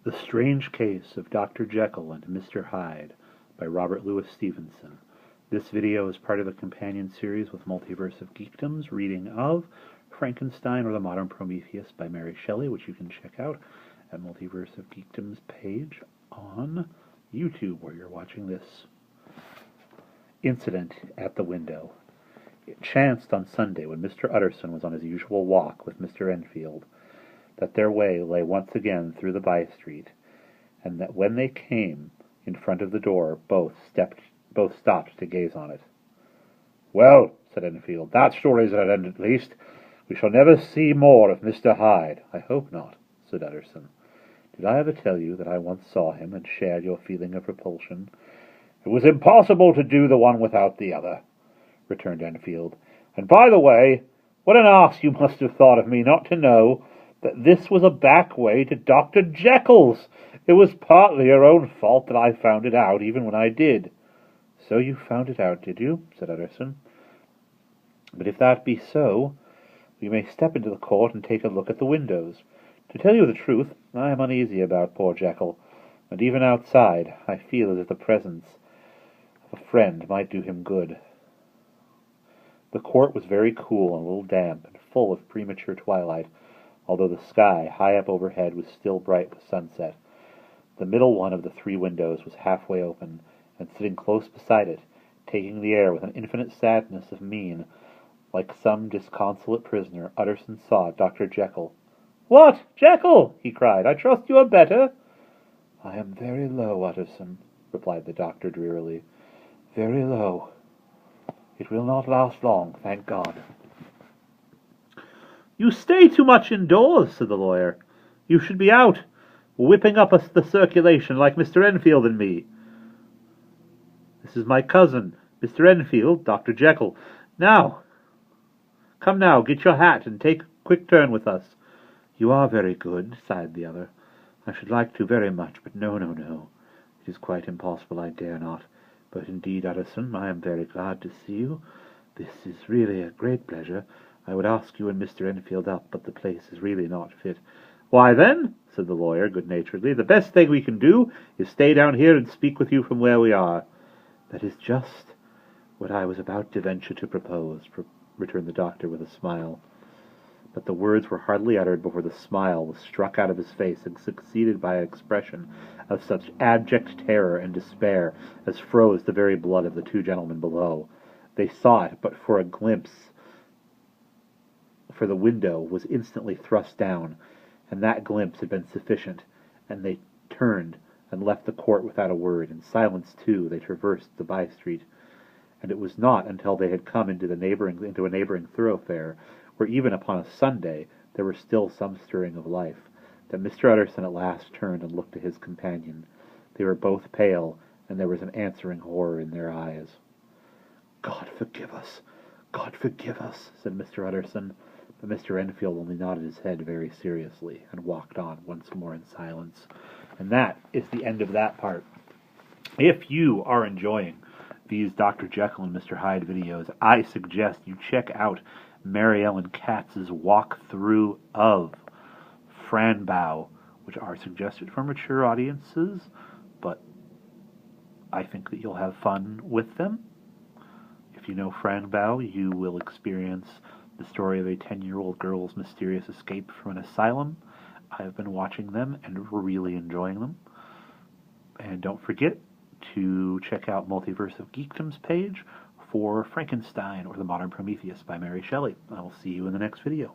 The Strange Case of Dr. Jekyll and Mr. Hyde by Robert Louis Stevenson. This video is part of a companion series with Multiverse of Geekdom's reading of Frankenstein or the Modern Prometheus by Mary Shelley, which you can check out at Multiverse of Geekdom's page on YouTube where you're watching this. Incident at the window. It chanced on Sunday, when Mr. Utterson was on his usual walk with Mr. Enfield, that their way lay once again through the by-street, and that when they came in front of the door, both stopped to gaze on it. "Well," said Enfield, "that story's at an end at least. We shall never see more of Mr. Hyde." "I hope not," said Utterson. "Did I ever tell you that I once saw him and shared your feeling of repulsion?" "It was impossible to do the one without the other," returned Enfield. "And by the way, what an ass you must have thought of me not to know that this was a back way to Dr. Jekyll's. It was partly your own fault that I found it out, even when I did." "So you found it out, did you?" said Utterson. "But if that be so, we may step into the court and take a look at the windows. To tell you the truth, I am uneasy about poor Jekyll, and even outside I feel as if the presence of a friend might do him good." The court was very cool and a little damp, and full of premature twilight, although the sky, high up overhead, was still bright with sunset. The middle one of the three windows was halfway open, and sitting close beside it, taking the air with an infinite sadness of mien, like some disconsolate prisoner, Utterson saw Dr. Jekyll. "What, Jekyll!" he cried. "I trust you are better." "I am very low, Utterson," replied the doctor drearily. "Very low. It will not last long, thank God." "You stay too much indoors," said the lawyer. "You should be out, whipping up the circulation like Mr. Enfield and me. This is my cousin, Mr. Enfield, Dr. Jekyll. Come now, get your hat and take a quick turn with us." "You are very good," sighed the other. "I should like to very much, but no. It is quite impossible, I dare not. But indeed, Utterson, I am very glad to see you. This is really a great pleasure. I would ask you and Mr. Enfield up, but the place is really not fit." "Why then," said the lawyer good-naturedly, "the best thing we can do is stay down here and speak with you from where we are." "That is just what I was about to venture to propose," returned the doctor with a smile. But the words were hardly uttered before the smile was struck out of his face and succeeded by an expression of such abject terror and despair as froze the very blood of the two gentlemen below. They saw it but for a glimpse, for the window was instantly thrust down, and that glimpse had been sufficient, and they turned and left the court without a word. In silence, too, they traversed the by-street, and it was not until they had come into a neighboring thoroughfare, where even upon a Sunday there was still some stirring of life, that Mr. Utterson at last turned and looked at his companion. They were both pale, and there was an answering horror in their eyes. "God forgive us! God forgive us!" said Mr. Utterson. But Mr. Enfield only nodded his head very seriously and walked on once more in silence. And that is the end of that part. If you are enjoying these Dr. Jekyll and Mr. Hyde videos, I suggest you check out Ellen Katz's walkthrough of Fran Bow, which are suggested for mature audiences, but I think that you'll have fun with them. If you know Fran Bow, you will experience the story of a 10-year-old girl's mysterious escape from an asylum. I have been watching them and really enjoying them. And don't forget to check out Multiverse of Geekdom's page for Frankenstein or the Modern Prometheus by Mary Shelley. I will see you in the next video.